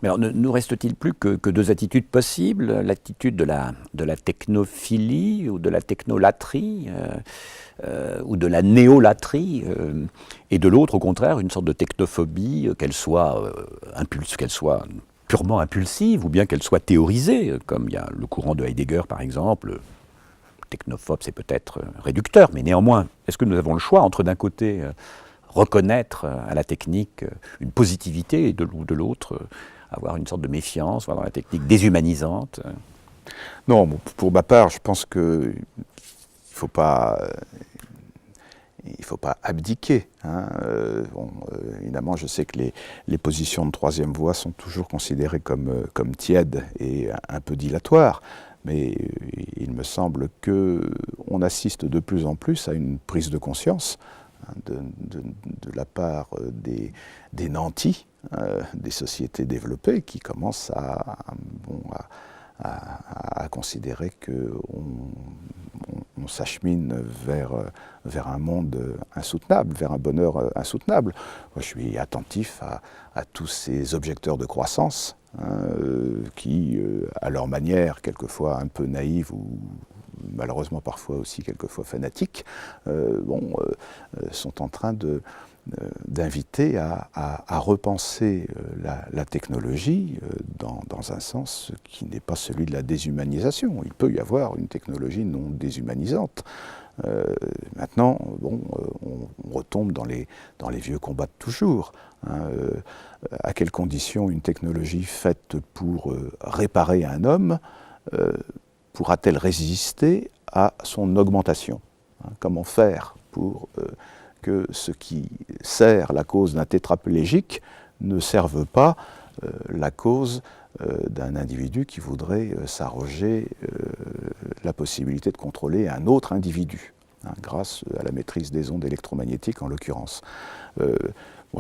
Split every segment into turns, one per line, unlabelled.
Mais alors, ne nous reste-t-il plus que deux attitudes possibles? L'attitude de la technophilie ou de la technolatrie ou de la néolatrie, et de l'autre, au contraire, une sorte de technophobie, qu'elle soit qu'elle soit purement impulsive ou bien qu'elle soit théorisée, comme il y a le courant de Heidegger par exemple. Technophobe, c'est peut-être réducteur, mais néanmoins, est-ce que nous avons le choix entre d'un côté reconnaître à la technique une positivité et de l'autre avoir une sorte de méfiance, voir dans la technique déshumanisante?
Non, bon, pour ma part, je pense que il faut pas abdiquer. Hein. Évidemment, je sais que les positions de troisième voie sont toujours considérées comme tièdes et un peu dilatoires, mais il me semble qu'on assiste de plus en plus à une prise de conscience de la part des nantis, des sociétés développées qui commencent à considérer qu'on s'achemine vers un monde insoutenable, vers un bonheur insoutenable. Moi, je suis attentif à tous ces objecteurs de croissance qui, à leur manière, quelquefois un peu naïve ou malheureusement parfois aussi quelquefois fanatiques, sont en train d'inviter à repenser la technologie dans un sens qui n'est pas celui de la déshumanisation. Il peut y avoir une technologie non déshumanisante. Maintenant, on retombe dans les vieux combats de toujours. À quelles conditions une technologie faite pour réparer un homme pourra-t-elle résister à son augmentation? Comment faire pour que ce qui sert la cause d'un tétraplégique ne serve pas la cause d'un individu qui voudrait s'arroger la possibilité de contrôler un autre individu, grâce à la maîtrise des ondes électromagnétiques en l'occurrence.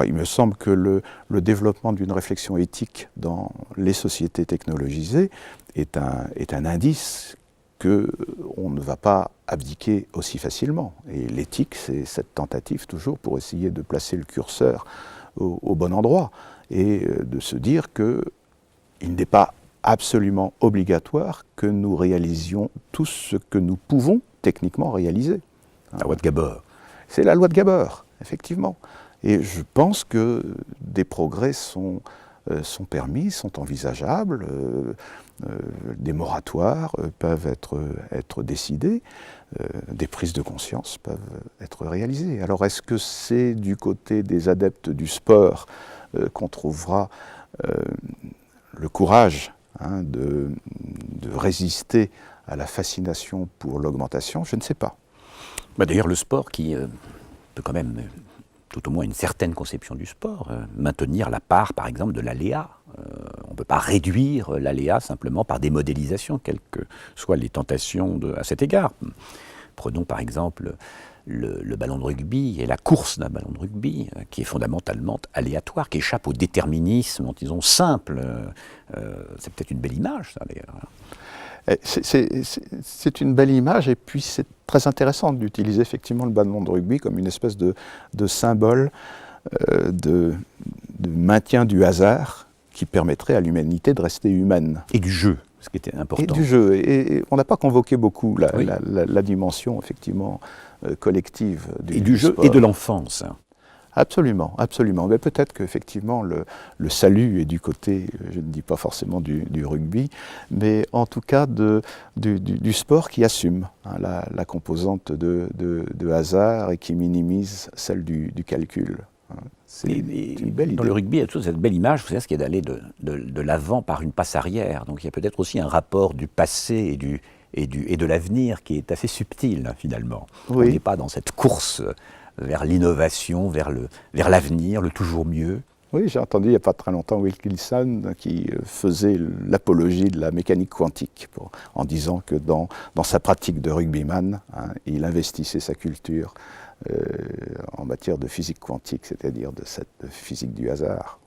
Il me semble que le développement d'une réflexion éthique dans les sociétés technologisées est un indice qu'on ne va pas abdiquer aussi facilement. Et l'éthique, c'est cette tentative toujours pour essayer de placer le curseur au bon endroit et de se dire qu'il n'est pas absolument obligatoire que nous réalisions tout ce que nous pouvons techniquement réaliser.
La loi de Gabor.
C'est la loi de Gabor, effectivement. Et je pense que des progrès sont permis, sont envisageables, des moratoires peuvent être décidés, des prises de conscience peuvent être réalisées. Alors est-ce que c'est du côté des adeptes du sport qu'on trouvera le courage de résister à la fascination pour l'augmentation? Je ne sais pas.
D'ailleurs, le sport qui peut quand même, tout au moins une certaine conception du sport, maintenir la part, par exemple, de l'aléa. On ne peut pas réduire l'aléa simplement par des modélisations, quelles que soient les tentations à cet égard. Prenons par exemple le ballon de rugby et la course d'un ballon de rugby, qui est fondamentalement aléatoire, qui échappe au déterminisme, disons, simple. C'est peut-être une belle image, ça, d'ailleurs.
C'est une belle image, et puis c'est très intéressant d'utiliser effectivement le ballon de rugby comme une espèce de symbole de maintien du hasard qui permettrait à l'humanité de rester humaine.
Et du jeu, ce qui était important.
Et du jeu. Et on n'a pas convoqué beaucoup la dimension effectivement collective
du jeu
sport.
Et de l'enfance.
Absolument, absolument. Mais peut-être qu'effectivement le salut est du côté, je ne dis pas forcément du rugby, mais en tout cas du sport qui assume la composante de hasard et qui minimise celle du calcul.
C'est une belle idée. Dans le rugby, il y a toute cette belle image, vous savez, ce qui est d'aller de l'avant par une passe arrière. Donc il y a peut-être aussi un rapport du passé et de l'avenir qui est assez subtil, finalement. Oui. On n'est pas dans cette course vers l'innovation, vers l'avenir, le toujours mieux.
Oui, j'ai entendu il n'y a pas très longtemps Wilkinson qui faisait l'apologie de la mécanique quantique en disant que dans sa pratique de rugbyman, il investissait sa culture en matière de physique quantique, c'est-à-dire de cette physique du hasard.